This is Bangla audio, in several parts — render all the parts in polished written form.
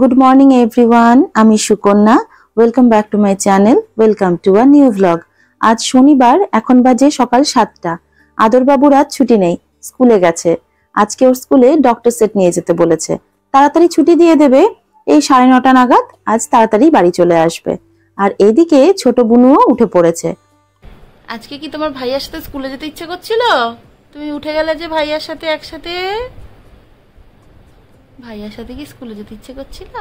গুড মর্নিং এভরিওয়ান, আমি Sukanya. Welcome back to my channel, welcome to a new vlog. আজ শনিবার, এখন বাজে সকাল 7টা। আদরবাবুর আজ ছুটি নেই, স্কুলে গেছে। আজকে ওর স্কুলে ডক্টর সেট নিয়ে যেতে বলেছে। তাড়াতাড়ি ছুটি দিয়ে দেবে, এই 9:30 নাগাদ আজ তাড়াতাড়ি বাড়ি চলে আসবে। আর এদিকে ছোট বুনুও উঠে পড়েছে। আজকে কি তোমার ভাইয়ার সাথে স্কুলে যেতে ইচ্ছে করছিল? তুমি উঠে গেলে যে ভাইয়ার সাথে একসাথে। ভাইয়ার সাথে কি স্কুলে যেতে ইচ্ছে করছিল?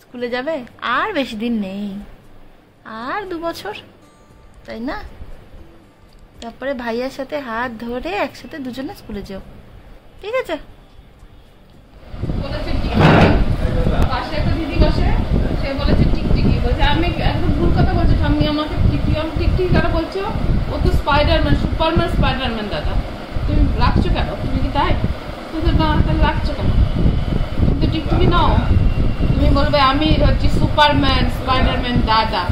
স্কুলে যাবে? আর বেশি দিন নেই, আর 2 বছর, তাই না? তারপরে ভাইয়ার সাথে হাত ধরে একসাথে দুজনে স্কুলে যাও, ঠিক আছে? পাশে একটা দিদি বসে, সে বলেছে টিকটিকি, বলছে আমি একদম ভুল কথা বলছি, ঠাম্মি আমাকে টিকটিকি কেন বলছো? ও তো স্পাইডারম্যান, সুপারম্যান স্পাইডারম্যান। দাদা তুমি রাখছো কেন? তুমি কি তাই? না তাহলে রাখছো কেন? তুমি তো টিকটিকি নাও, তুমি বলবে আমি হচ্ছি সুপারম্যান স্পাইডারম্যান দাদা।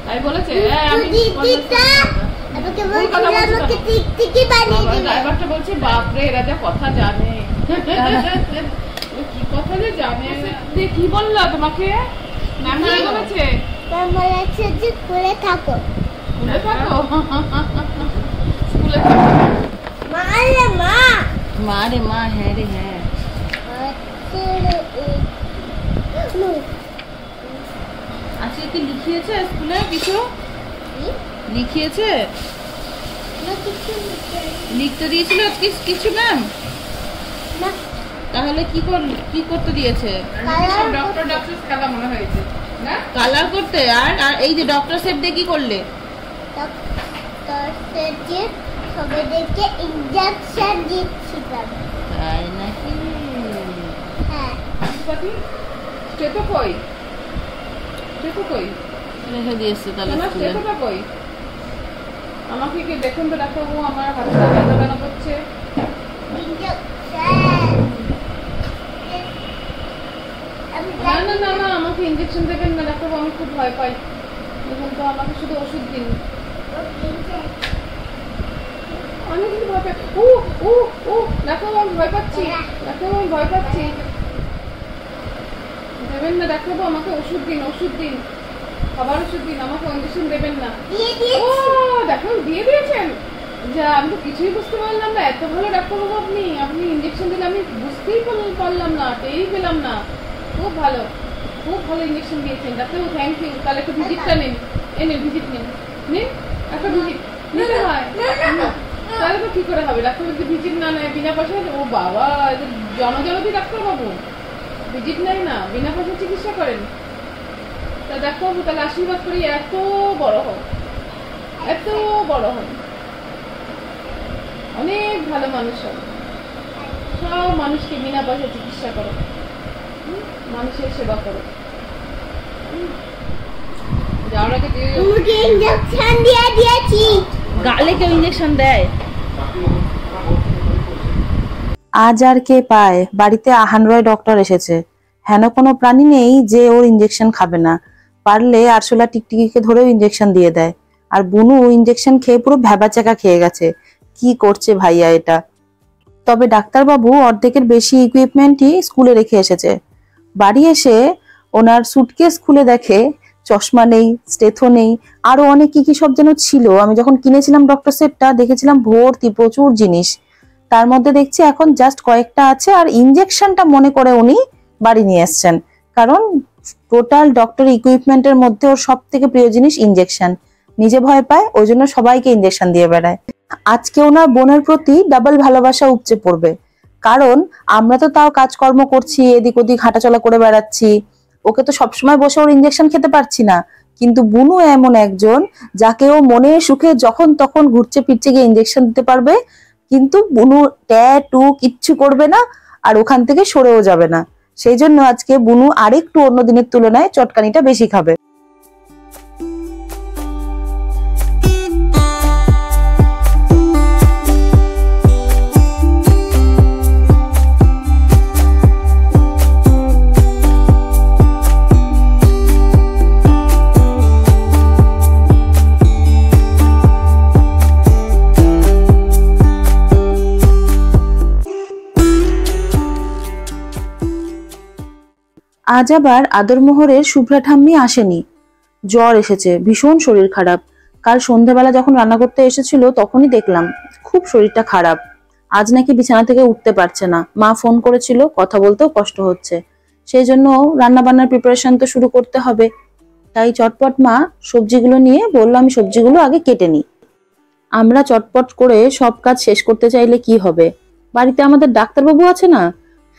তাই বলেছে আমি ড্রাইভারটা বলছে বাপরে এরা যা কথা জানে, কি কথা যে জানে। কি বললো তোমাকে? ম্যাম কি বলেছে? বলেছে যে স্কুলে থাকো, স্কুলে থাকো, স্কুলে থাকো। মা রে মা, মা রে মা, হ্যাঁ রে হ্যাঁ। আজকে কি লিখিয়েছে স্কুলে? কিছু লিখিয়েছে? লিখতে দিয়েছিল আজকে কিছু ম্যাম? তাহলে কি করতে দিয়েছে? ডক্টর খেলা মনে হয়েছে না, কালার করতে। আর এই যে ডক্টর সেট দিয়ে কি করলে? ডক্টর সেট দিয়ে সবাইকে ইনজেকশন দিচ্ছিলাম। তাই নাকি? হ্যাঁ। স্টেথো কই? স্টেথো কই রেখে দিয়েছে তাহলে স্কুলে। স্টেথোটা কই? আমাকে কি দেখুন তো ডাক্তারবাবু, আমার হাতে ব্যথা ব্যথা করছে। না না আমাকে ইঞ্জেকশন দেবেন না ডাক্তারবাবু, আমি খুব ভয় পাই। দেখুন তো আমাকে শুধু ওষুধ দিন। অনেক কিন্তু ভয় পাই। ও ডাক্তারবাবু আমি ভয় পাচ্ছি, ডাক্তারবাবু আমি ভয় পাচ্ছি। দেবেন না ডাক্তারবাবু, আমাকে ওষুধ দিন, ওষুধ দিন, খাবার ওষুধ দিন, আমাকে ইঞ্জেকশন দেবেন না। ও ডাক্তারবাবু দিয়ে দিয়েছেন? যা, আমি তো কিছুই বুঝতে পারলাম না। এত ভালো ডাক্তারবাবু আপনি ইঞ্জেকশন দিলে আমি বুঝতেই পারলাম না, টেরই পেলাম না। খুব ভালো ইঞ্জেকশন দিয়েছেন ডাক্তারবাবু, থ্যাংক ইউ। তাহলে একটু ভিজিটটা নিন, ভিজিট নিন একটা ভিজিট নিতে হয়। তাহলে তো কি করে হবে? ডাক্তারবাবু যদি ভিজিট না নেয় বিনা পয়সায়? ও বাবা, জনজনতি ডাক্তারবাবু, ভিজিট নেয় না, বিনা পয়সায় চিকিৎসা করেন। তা ডাক্তারবাবু তাহলে আশীর্বাদ করি এত বড় হন, এত বড় হন, অনেক ভালো মানুষ হন, সব মানুষকে বিনা পয়সায় চিকিৎসা করো, মানুষের সেবা করো। যাওয়ার আগে ইনজেকশন দিয়ে দিয়েছি। গালে কেউ ইঞ্জেকশন দেয়? আজ আর কে পায়, বাড়িতে আহানরয় ডক্টর এসেছে। হেন কোনো প্রাণী নেই যে ওর ইঞ্জেকশন খাবে না। পারলে আরশোলা টিকটিকিকে ধরেও ইঞ্জেকশন দিয়ে দেয়। আর বুনু ইঞ্জেকশন খেয়ে পুরো ভ্যাবাচাকা খেয়ে গেছে। কি করছে ভাইয়া এটা? তবে ডাক্তারবাবু অর্ধেকের বেশি ইকুইপমেন্টই স্কুলে রেখে এসেছে। বাড়ি এসে ওনার সুটকেস খুলে দেখে চশমা নেই, স্টেথো নেই, আরো অনেক কি সব যেন ছিল। আমি যখন কিনেছিলাম ডক্টর সেটটা দেখেছিলাম ভর্তি প্রচুর জিনিস, তার মধ্যে দেখছি এখন জাস্ট কয়েকটা আছে। আর ইঞ্জেকশনটা মনে করে উনি বাড়ি নিয়ে এসছেন, কারণ টোটাল ডক্টর ইকুইপমেন্টের মধ্যে ওর সব থেকে প্রিয় জিনিস ইঞ্জেকশন। নিজে ভয় পায়, ওই জন্য সবাইকে ইঞ্জেকশন দিয়ে বেড়ায়। আজকে ওনার বোনের প্রতি ডাবল ভালোবাসা উপচে পড়বে, কারণ আমরা তো তাও কাজকর্ম করছি, এদিক ওদিক হাঁটাচলা করে বেড়াচ্ছি, ওকে তো সবসময় বসে ওর ইঞ্জেকশন খেতে পারছি না। কিন্তু বুনু এমন একজন যাকে ও মনে সুখে যখন তখন ঘুরছে ফিরছে গিয়ে ইঞ্জেকশন দিতে পারবে, কিন্তু বুনু ট্যাটু কিচ্ছু করবে না, আর ওখান থেকে সরেও যাবে না। সেই জন্য আজকে বুনু আরেকটু অন্য দিনের তুলনায় চটকানিটা বেশি খাবে। আজ আবার আদরমোহরের শুভ্রা ঠাম্মি আসেনি, জ্বর এসেছে, ভীষণ শরীর খারাপ। কাল সন্ধ্যাবেলা যখন রান্না করতে এসেছিল তখনই দেখলাম খুব শরীরটা খারাপ। আজ নাকি বিছানা থেকে উঠতে পারছে না। মা ফোন করেছিল, কথা বলতেও কষ্ট হচ্ছে। সেই জন্য রান্না বান্নার প্রিপারেশন তো শুরু করতে হবে। তাই চটপট মা সবজিগুলো নিয়ে বললো আমি সবজিগুলো আগে কেটে নিই। আমরা চটপট করে সব কাজ শেষ করতে চাইলে কি হবে, বাড়িতে আমাদের ডাক্তারবাবু আছে না,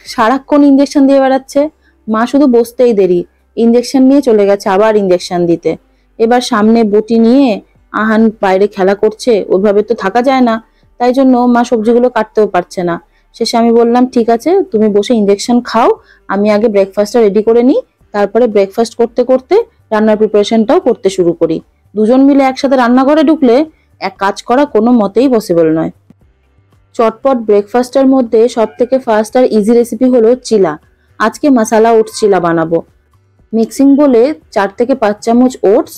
সারাক্ষণ ইঞ্জেকশন দিয়ে বেড়াচ্ছে। মা শুধু বসতেই দেরি, ইঞ্জেকশন নিয়ে চলে গেছে আবার ইঞ্জেকশন দিতে। এবার সামনে বটি নিয়ে আহান বাইরে খেলা করছে, ওইভাবে তো থাকা যায় না। তাই জন্য মা সবজিগুলো কাটতেও পারছে না। শেষে আমি বললাম ঠিক আছে তুমি বসে ইঞ্জেকশন খাও, আমি আগে ব্রেকফাস্টটা রেডি করে নিই, তারপরে ব্রেকফাস্ট করতে করতে রান্নার প্রিপারেশনটাও করতে শুরু করি। দুজন মিলে একসাথে রান্নাঘরে ঢুকলে এক কাজ করা কোনো মতেই পসিবল নয়। চটপট ব্রেকফাস্টের মধ্যে সব থেকে ফার্স্ট আর ইজি রেসিপি হলো চিলা। আজকে মশালা ওটস চিলা বানাবো। মিক্সিং বলে 4 থেকে 5 চামচ ওটস,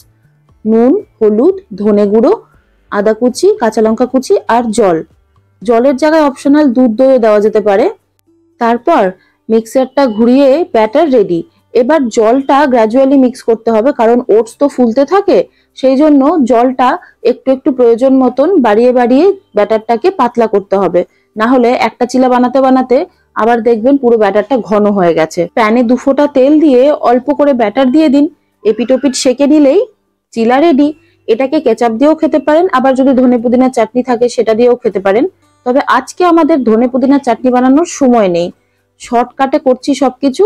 নুন, হলুদ, ধনে গুঁড়ো, আদা কুচি, কাঁচা লঙ্কা কুচি আর জল। জলের জায়গায় অপশনাল দুধ দইও দেওয়া যেতে পারে। তারপর মিক্সারটা ঘুরিয়ে ব্যাটার রেডি। এবার জলটা গ্র্যাজুয়ালি মিক্স করতে হবে, কারণ ওটস তো ফুলতে থাকে, সেই জন্য জলটা একটু একটু প্রয়োজন মতন বাড়িয়ে বাড়িয়ে ব্যাটারটাকে পাতলা করতে হবে। না হলে একটা চিলা বানাতে বানাতে আবার দেখবেন পুরো ব্যাটারটা ঘন হয়ে গেছে। প্যানে 2 ফোঁটা তেল দিয়ে অল্প করে ব্যাটার দিয়ে দিন, এপিটোপিট সেকে নিলেই চিলা রেডি। এটাকে কেচাপ দিয়েও খেতে পারেন, আবার যদি ধনে পুদিনার চাটনি থাকে সেটা দিয়েও খেতে পারেন। তবে আজকে আমাদের ধনে পুদিনার চাটনি বানানোর সময় নেই, শর্টকাটে করছি সবকিছু।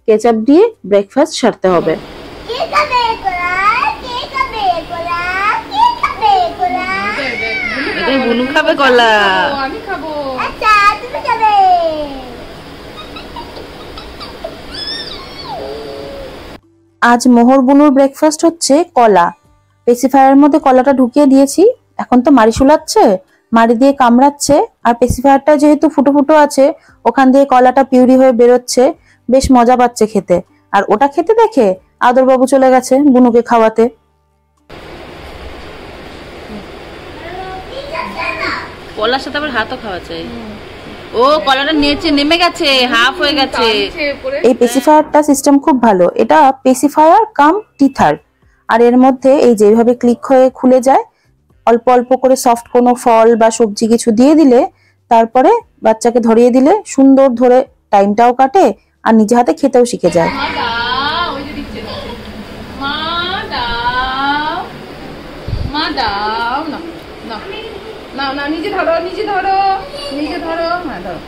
কেচাপ দিয়ে ব্রেকফাস্ট সারতে হবে। বুনু খাবে কলা। আমি খাবো। আচ্ছা তুমি খাবে। আজ মোহর বুনুর ব্রেকফাস্ট হচ্ছে কলা। পেসিফায়ারের মধ্যে কলাটা ঢুকিয়ে দিয়েছি। এখন তো মারি শুলাচ্ছে, মারি দিয়ে কামড়াচ্ছে, আর পেসিফায়ারটা যেহেতু ফুটো ফুটো আছে ওখান দিয়ে কলাটা পিউরি হয়ে বেরোচ্ছে, বেশ মজা পাচ্ছে খেতে। আর ওটা খেতে দেখে আদরবাবু চলে গেছে বুনুকে খাওয়াতে। কলার সাথে আবার হাতও খাওয়া চাই। ও কলাটা নিচে নেমে গেছে, হাফ হয়ে গেছে। এই পেসিফায়ারটা সিস্টেম খুব ভালো, এটা পেসিফায়ার কাম টিথার। আর এর মধ্যে এই যেভাবে ক্লিক হয়ে খুলে যায়, অল্প অল্প করে সফট কোনো ফল বা সবজি কিছু দিয়ে দিলে, তারপরে বাচ্চাকে ধরিয়ে দিলে সুন্দর ধরে টাইমটাও কাটে আর নিজে হাতে খেতেও শিখে যায়। না নিজে ধরো, নিজে ধরো, নিজে ধরো, হ্যাঁ ধরো।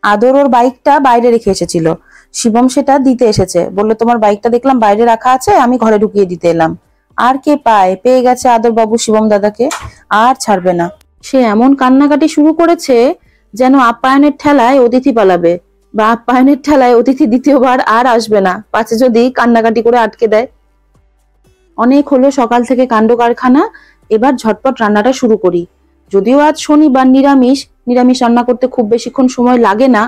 আদর ওর বাইকটা বাইরে রেখে এসেছিল, শিবম সেটা দিতে এসেছে, বললো তোমার বাইকটা দেখলাম বাইরে রাখা আছে, আমি ঘরে ঢুকিয়ে দিতে এলাম। আর কে পায়, পেয়ে গেছে আদর বাবু শিবম দাদাকে, আর ছাড়বে না। সে এমন কান্নাকাটি শুরু করেছে যেন আপ্যায়নের ঠেলায় অতিথি পালাবে, বা আপ্যায়নের ঠেলায় অতিথি দ্বিতীয়বার আর আসবে না, পাছে যদি কান্নাকাটি করে আটকে দেয়। অনেক হলো সকাল থেকে কাণ্ড কারখানা, এবার ঝটপট রান্নাটা শুরু করি। যদিও আজ শনিবার নিরামিষ, নিরামিষ রান্না করতে খুব বেশিক্ষণ সময় লাগে না,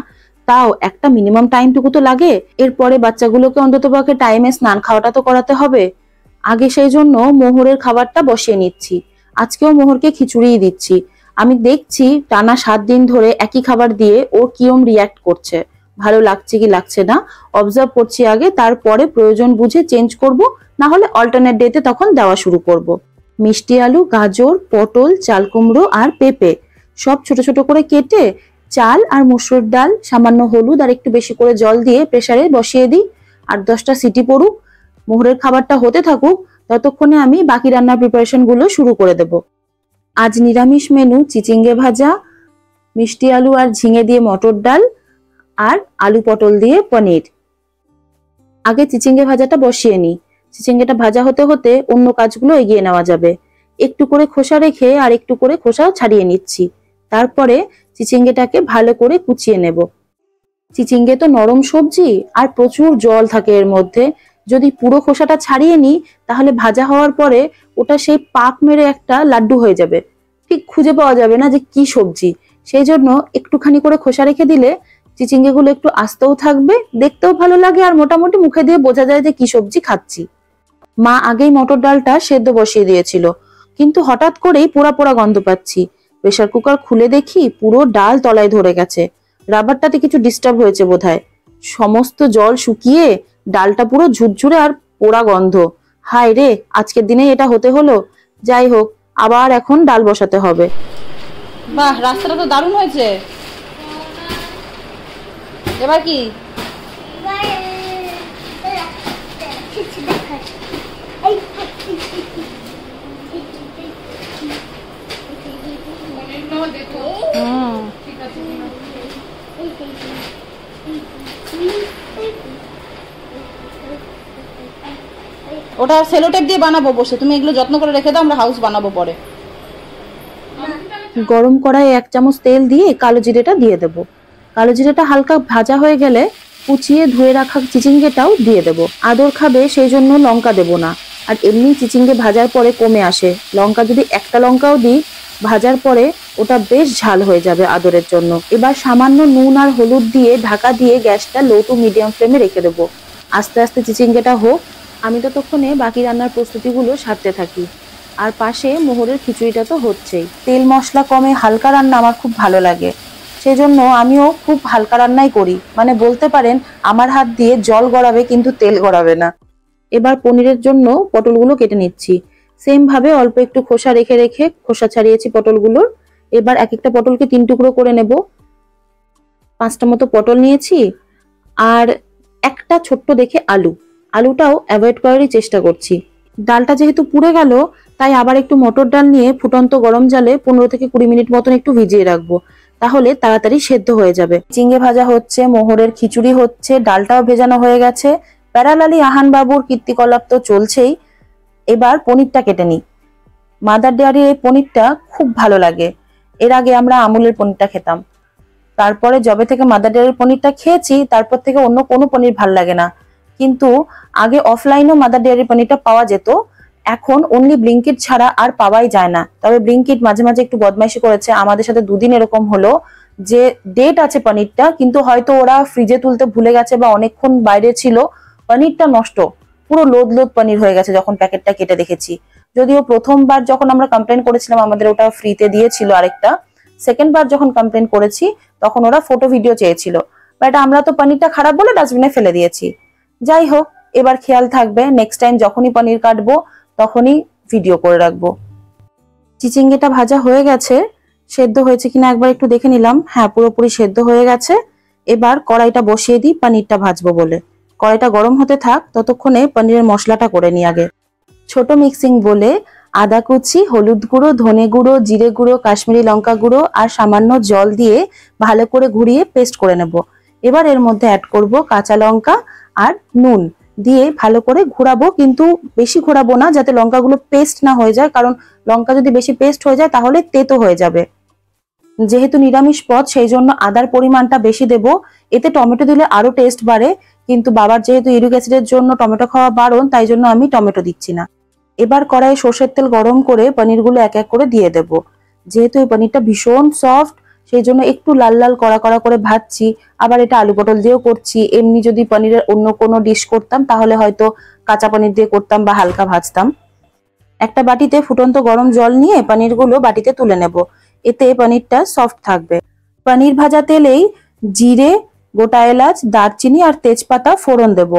তাও একটা মিনিমাম টাইমটুকু তো লাগে। এরপরে বাচ্চাগুলোকে অন্তত পক্ষে টাইমে স্নান খাওয়াটা তো করাতে হবে আগে, সেই জন্য মোহরের খাবারটা বসিয়ে নিচ্ছি। আজকেও মোহরকে খিচুড়িই দিচ্ছি। আমি দেখছি টানা 7 দিন ধরে একই খাবার দিয়ে ও কিরম রিয়াক্ট করছে, ভালো লাগছে কি লাগছে না অবজার্ভ করছি আগে, তারপরে প্রয়োজন বুঝে চেঞ্জ করব, না হলে অল্টারনেট ডেতে তখন দেওয়া শুরু করব। মিষ্টি আলু, গাজর, পটল, চাল কুমড়ো আর পেঁপে সব ছোট ছোট করে কেটে চাল আর মসুর ডাল, সামান্য হলুদ আর একটু বেশি করে জল দিয়ে প্রেসারে বসিয়ে দিই। আর 10টা সিটি পড়ুক, মোহরের খাবারটা হতে থাকুক, ততক্ষণে আমি বাকি রান্নার প্রিপারেশন গুলো শুরু করে দেব। আজ নিরামিষ মেনু চিচিঙ্গে ভাজা, মিষ্টি আলু আর ঝিঙে দিয়ে মটর ডাল, আর আলু পটল দিয়ে পনির। আগে চিচিঙ্গে ভাজাটা বসিয়ে নিই, চিচিঙ্গেটা ভাজা হতে হতে অন্য কাজগুলো এগিয়ে নেওয়া যাবে। একটু করে খোসা রেখে আর একটু করে খোসাও ছাড়িয়ে নিচ্ছি। তারপরে চিচিঙ্গেটাকে ভালো করে কুচিয়ে নেব। চিচিঙ্গে তো নরম সবজি আর প্রচুর জল থাকে এর মধ্যে, যদি পুরো খোসাটা ছাড়িয়ে নিই তাহলে ভাজা হওয়ার পরে ওটা সেই পাক মেরে একটা লাড্ডু হয়ে যাবে, ঠিক খুঁজে পাওয়া যাবে না যে কি সবজি। সেই জন্য একটুখানি করে খোসা রেখে দিলে চিচিঙ্গেগুলো একটু আস্তেও থাকবে, দেখতেও ভালো লাগে, আর মোটামুটি মুখে দিয়ে বোঝা যায় যে কি সবজি খাচ্ছি। মা আগেই মটর ডালটা সেদ্ধ বসিয়ে দিয়েছিল, কিন্তু হঠাৎ করেই পোড়া পোড়া গন্ধ পাচ্ছি। প্রেসার কুকার খুলে দেখি পুরো ডাল তলায় ধরে গেছে। রাবারটাতে কিছু ডিস্টার্ব হয়েছে বোধহয়। সমস্ত জল শুকিয়ে ডালটা পুরো ঝুরঝুরে আর পোড়া গন্ধ। হায় রে, আজকের দিনে এটা হতে হলো। যাই হোক, আবার এখন ডাল বসাতে হবে। বাহ, রাস্তাটা তো দারুণ হয়েছে। এবার কি? ওটা সেলোটেপ দিয়ে বানাবো বসে, তুমি এগুলো যত্ন করে রেখে দাও, আমরা হাউস বানাবো পরে। গরম কড়াইয়ে 1 চামচ তেল দিয়ে কালো জিরেটা দিয়ে দেব। কালো জিরেটা হালকা ভাজা হয়ে গেলে কুচিয়ে ধুয়ে রাখা চিচিঙ্গেটাও দিয়ে দেব। আদর খাবে সেই জন্য লঙ্কা দেব না, আর এমনি চিচিঙ্গে ভাজার পরে কমে আসে। লঙ্কা যদি একটা লঙ্কাও দিই ভাজার পরে ওটা বেশ ঝাল হয়ে যাবে আদরের জন্য। এবার সামান্য নুন আর হলুদ দিয়ে ঢাকা দিয়ে গ্যাসটা লো টু মিডিয়াম ফ্লেমে রেখে দেবো। আস্তে আস্তে চিচিঙ্গেটা হোক, আমি ততক্ষণে বাকি রান্নার প্রস্তুতিগুলো সারতে থাকি। আর পাশে মোহরের খিচুড়িটা তো হচ্ছেই। তেল মশলা কমে হালকা রান্না আমার খুব ভালো লাগে, সেই জন্য আমিও খুব হালকা রান্নাই করি। মানে বলতে পারেন আমার হাত দিয়ে জল গড়াবে কিন্তু তেল গড়াবে না। এবার পনিরের জন্য পটলগুলো কেটে নিচ্ছি। সেম ভাবে অল্প একটু খোসা রেখে রেখে খোসা ছাড়িয়েছি পটলগুলোর। এবার এক একটা পটলকে 3 টুকরো করে নেব। 5টা মতো পটল নিয়েছি, আর একটা ছোট্ট দেখে আলুটাও অ্যাভয়েড করারই চেষ্টা করছি। ডালটা যেহেতু পুড়ে গেল তাই আবার একটু মটর ডাল নিয়ে ফুটন্ত গরম জলে 15 থেকে 20 মিনিট মতন একটু ভিজিয়ে রাখবো, তাহলে তাড়াতাড়ি সেদ্ধ হয়ে যাবে। চিংড়ি ভাজা হচ্ছে, মোহরের খিচুড়ি হচ্ছে, ডালটাও ভেজানো হয়ে গেছে। প্যারালালি আহান বাবুর কীর্তিকলাপ তো চলছেই। এবার পনিরটা কেটে নিই। মাদার ডেয়ারির এই পনিরটা খুব ভালো লাগে। এর আগে আমরা আমুলের পনিরটা খেতাম, তারপরে যবে থেকে মাদার ডেয়ারির পনিরটা খেয়েছি তারপর থেকে অন্য কোনো পনির ভাল লাগে না। কিন্তু আগে অফলাইনেও মাদার ডেয়ারির পনিরটা পাওয়া যেত, এখন অনলি ব্লিঙ্কিট ছাড়া আর পাওয়াই যায় না। তবে ব্লিঙ্কিট মাঝে মাঝে একটু বদমাইশি করেছে, আমাদের সাথে 2 দিন এরকম হলো যে ডেট আছে পনিরটা, কিন্তু হয়তো ওরা ফ্রিজে তুলতে ভুলে গেছে বা অনেকক্ষণ বাইরে ছিল, পনিরটা নষ্ট, পুরো লোদ লোদ পনির হয়ে গেছে যখন প্যাকেটটা কেটে দেখেছি। যদিও প্রথমবার যখন আমরা কমপ্লেন করেছিলাম আমাদের ওটা ফ্রিতে দিয়েছিল আরেকটা, সেকেন্ড বার যখন কমপ্লেন করেছি তখন ওরা ফটো ভিডিও চেয়েছিল, বাট আমরা তো পনিরটা খারাপ বলে ডাস্টবিনে ফেলে দিয়েছি। যাই হোক, এবার খেয়াল থাকবে নেক্সট টাইম যখনই পনির কাটবো তখনই ভিডিও করে রাখবো। চিচিঙ্গেটা ভাজা হয়ে গেছে, সেদ্ধ হয়েছে কিনা একবার একটু দেখে নিলাম। হ্যাঁ, পুরোপুরি সেদ্ধ হয়ে গেছে। এবার কড়াইটা বসিয়ে দিই পনিরটা ভাজবো বলে। কড়াইটা গরম হতে থাক, ততক্ষণে পনিরের মশলাটা করে নিই আগে। ছোট মিক্সিং বলে আদা কুচি, হলুদ গুঁড়ো, ধনে গুঁড়ো, জিরে গুঁড়ো, কাশ্মীরি লঙ্কা গুঁড়ো আর সামান্য জল দিয়ে ভালো করে ঘুরিয়ে পেস্ট করে নেব। এবার এর মধ্যে অ্যাড করব কাঁচা লঙ্কা আর নুন দিয়ে ভালো করে ঘোরাবো, কিন্তু বেশি ঘোরাবো না যাতে লঙ্কাগুলো পেস্ট না হয়ে যায়, কারণ লঙ্কা যদি বেশি পেস্ট হয়ে যায় তাহলে তেতো হয়ে যাবে। যেহেতু নিরামিষ পদ সেই জন্য আদার পরিমাণটা বেশি দেব। এতে টমেটো দিলে আরো টেস্ট বাড়ে, কিন্তু বাবার যেহেতু ইউরিক অ্যাসিডের জন্য টমেটো খাওয়া বারণ, তাই জন্য আমি টমেটো দিচ্ছি না। এবার কড়াইয়ে সর্ষের তেল গরম করে পনিরগুলো এক এক করে দিয়ে দেব। যেহেতু এই পনিরটা ভীষণ সফট সেই জন্য একটু লাল লাল কড়া কড়া করে ভাজছি। আবার এটা আলু পটল দিয়েও করছি। এমনি যদি পনিরের অন্য কোনো ডিশ করতাম তাহলে হয়তো কাঁচা পনির দিয়ে করতাম বা হালকা ভাজতাম। একটা বাটিতে ফুটন্ত গরম জল নিয়ে পনিরগুলো বাটিতে তুলে নেব, এতে পনিরটা সফট থাকবে। পনির ভাজা তেলেই জিরে, গোটা এলাচ, দারচিনি আর তেজপাতা ফোড়ন দেব।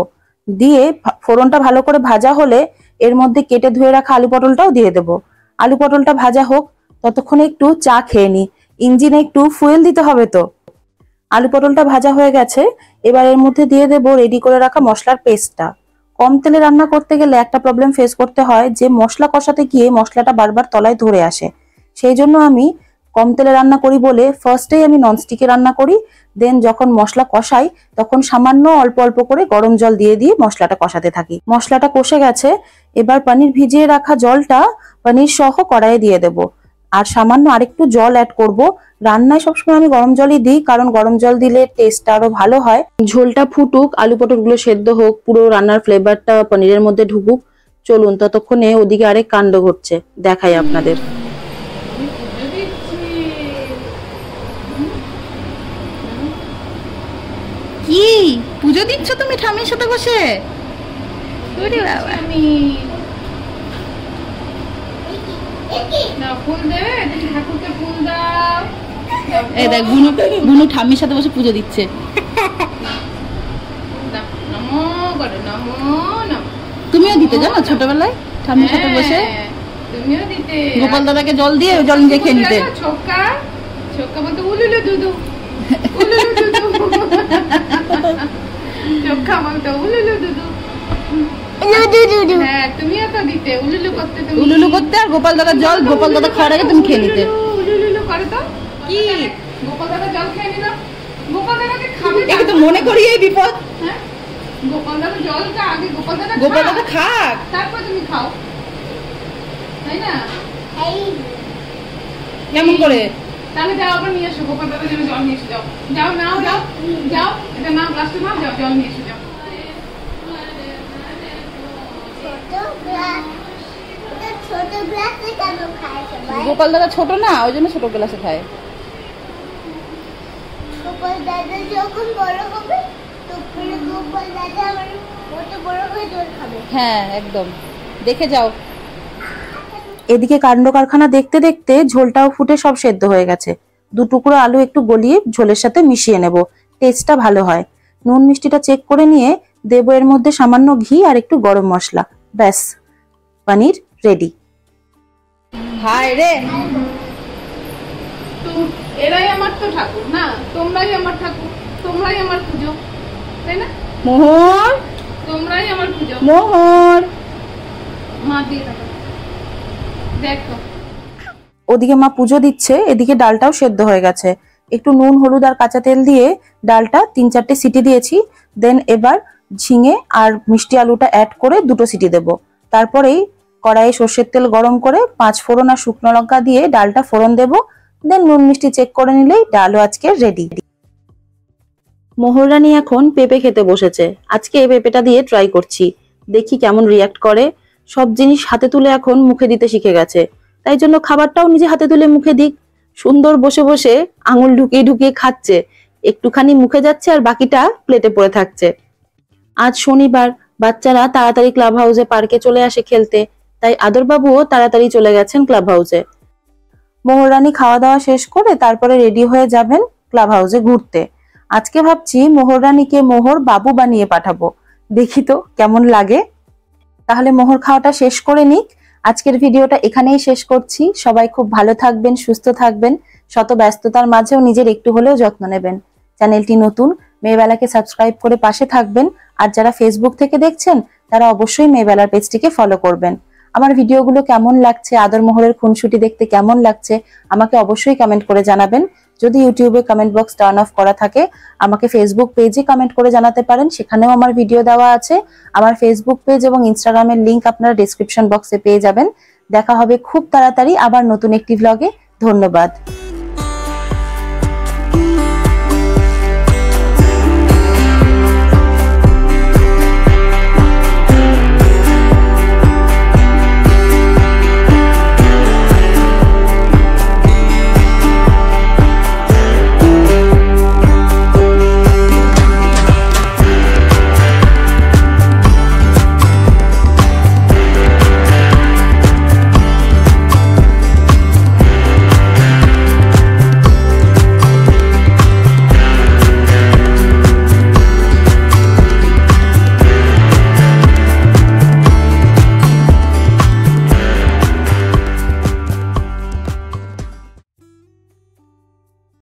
দিয়ে ফোড়নটা ভালো করে ভাজা হলে এর মধ্যে কেটে ধুয়ে রাখা আলু পটলটাও দিয়ে দেব। আলু পটলটা ভাজা হোক, ততক্ষণে একটু চা খেয়ে নি, ইঞ্জিনে একটু ফুয়েল দিতে হবে তো। আলু পটলটা ভাজা হয়ে গেছে, এবার এর মধ্যে দিয়ে দেব রেডি করে রাখা মশলার পেস্টটা। কম তেলে রান্না করতে গেলে একটা প্রবলেম ফেস করতে হয় যে মশলা কষাতে গিয়ে মশলাটা বারবার তলায় ধরে আসে। সেই জন্য আমি কম তেলে রান্না করি বলে ফার্স্টেই আমি ননস্টিকে রান্না করি, দেন যখন মশলা কষাই তখন সামান্য অল্প অল্প করে গরম জল দিয়ে দিয়ে মশলাটা কষাতে থাকি। মশলাটা কষে গেছে, এবার পনির ভিজিয়ে রাখা জলটা পনির সহ কড়াইয়ে দিয়ে দেব। আর সামান্য আরেকটু জল অ্যাড করব। রান্নায় সবসময় আমি গরম জলই দিই, কারণ গরম জল দিলে টেস্টটা আরো ভালো হয়। ঝোলটা ফুটুক, আলু পটলগুলো সেদ্ধ হোক, পুরো রান্নার ফ্লেভারটা পনিরের মধ্যে ঢুকুক। চলুন ততক্ষণে ওদিকে আরেক কাণ্ড ঘটছে, দেখাই আপনাদের। কি পুজো দিচ্ছ তুমি ঠামির সাথে বসে? ওরে বাবা, আমি না ফুল দেবে, তুমি ঠাকুরকে ফুল দাও। এই দেখ বুনু, বুনু ঠামির সাথে বসে পুজো দিচ্ছে। নমো করে নমো নমো। তুমিও দিতে জানো ছোটবেলায় ঠামির সাথে বসে? তুমিও দিতে। গোপাল দাদাকে জল দিয়ে জল নিজে খেয়ে নিতে। ছোক্কা ছোক্কা বলতে উলুলু দুদু, উলুলু দুদু। ছোক্কা বলতে উলুলু দুদু। হ্যাঁ তুমিও তো দিতে, উলুলু করতে। তুমি উলুলু করতে, আর গোপাল দাদার জল গোপাল দাদা খাওয়ার আগে তুমি খেয়ে নিতে। উলুলু করে তো কি? গোপাল দাদা জল খেয়ে নিল। গোপাল দাদাকে খাবে একে তো মনে করি এই বিপদ। হ্যাঁ গোপাল দাদা জলটা আগে গোপাল দাদা গোপাল দাদা খাক, তারপর তুমি খাও, তাই না? কেমন করে? তাহলে যাও আবার নিয়ে এসো, গোপাল দাদার জন্য জল নিয়ে এসো। যাও যাও নাও, যাও যাও, এটা নাও গ্লাসটা নাও, যাও জল নিয়ে এসো। যাও ছোট গ্লাসে কেন খায় সবাই? গোপাল দাদা ছোট না, ওই জন্য ছোট গ্লাসে খায়। গোপাল দাদা যখন বড় হবে তখন গোপাল দাদা আবার কত বড় হয়ে জল খাবে। হ্যাঁ একদম, দেখে যাও। এদিকে কাণ্ড কারখানা দেখতে দেখতে ঝোলটাও ফুটে সব সেদ্ধ হয়ে গেছে। 2 টুকরো আলু একটু গলিয়ে ঝোলের সাথে মিশিয়ে নেব, টেস্টটা ভালো হয়। নুন মিষ্টিটা চেক করে নিয়ে দেবো এর মধ্যে সামান্য ঘি আর একটু গরম মশলা। ব্যাস, পনির রেডি। হায় রে, তো এরাই আমার তো ঠাকুর না, তোমরাই আমার ঠাকুর, তোমরাই আমার পুজো, তাই না? মোহর তোমরাই আমার পুজো। মোহর। মা দিয়ে থাকো, দেখো। ওদিকে মা পুজো দিচ্ছে, এদিকে ডালটাও সেদ্ধ হয়ে গেছে। একটু নুন হলুদ আর কাঁচা তেল দিয়ে ডালটা 3-4টে সিটি দিয়েছি। দেন এবার ঝিঙে আর মিষ্টি আলুটা অ্যাড করে 2টো সিটি দেব। তারপরেই কড়াইয়ে সর্ষের তেল গরম করে 5 ফোড়ন আর শুকনো লঙ্কা দিয়ে ডালটা ফোড়ন দেব। দেন নুন মিষ্টি চেক করে নিলেই ডালও আজকে রেডি। মোহরানি এখন পেঁপে খেতে বসেছে। আজকে এই পেঁপেটা দিয়ে ট্রাই করছি, দেখি কেমন রিয়াক্ট করে। সব জিনিস হাতে তুলে এখন মুখে দিতে শিখে গেছে, তাই জন্য খাবারটাও নিজে হাতে তুলে মুখে দিক। সুন্দর বসে বসে আঙুল ঢুকিয়ে ঢুকিয়ে খাচ্ছে, একটুখানি মুখে যাচ্ছে আর বাকিটা প্লেটে পড়ে থাকছে। আজ শনিবার, বাচ্চারা তাড়াতাড়ি ক্লাব হাউসে পার্কে চলে আসে খেলতে, তাই আদরবাবুও তাড়াতাড়ি চলে গেছেন ক্লাব হাউসে। মোহরানি খাওয়া দাওয়া শেষ করে তারপরে রেডি হয়ে যাবেন ক্লাব হাউসে ঘুরতে। আজকে ভাবছি মোহরানিকে মোহর বাবু বানিয়ে পাঠাবো, দেখি তো কেমন লাগে। তাহলে মোহর খাওয়াটা শেষ করে নিক। আজকের ভিডিওটা এখানেই শেষ করছি। সবাই খুব ভালো থাকবেন, সুস্থ থাকবেন, শত ব্যস্ততার মাঝেও নিজের একটু হলেও যত্ন নেবেন। চ্যানেলটি নতুন, মেয়েবেলাকে সাবস্ক্রাইব করে পাশে থাকবেন। আর যারা ফেসবুক থেকে দেখছেন তারা অবশ্যই মেয়েবেলার পেজটিকে ফলো করবেন। আমার ভিডিওগুলো কেমন লাগছে, আদর মোহরের খুনসুটি দেখতে কেমন লাগছে আমাকে অবশ্যই কমেন্ট করে জানাবেন। যদি ইউটিউবে কমেন্ট বক্স টার্ন অফ করা থাকে, আমাকে ফেসবুক পেজে কমেন্ট করে জানাতে পারেন, সেখানেও আমার ভিডিও দেওয়া আছে। আমার ফেসবুক পেজ এবং ইনস্টাগ্রামের লিংক আপনারা ডেসক্রিপশন বক্সে পেয়ে যাবেন। দেখা হবে খুব তাড়াতাড়ি আবার নতুন একটি ভ্লগে। ধন্যবাদ।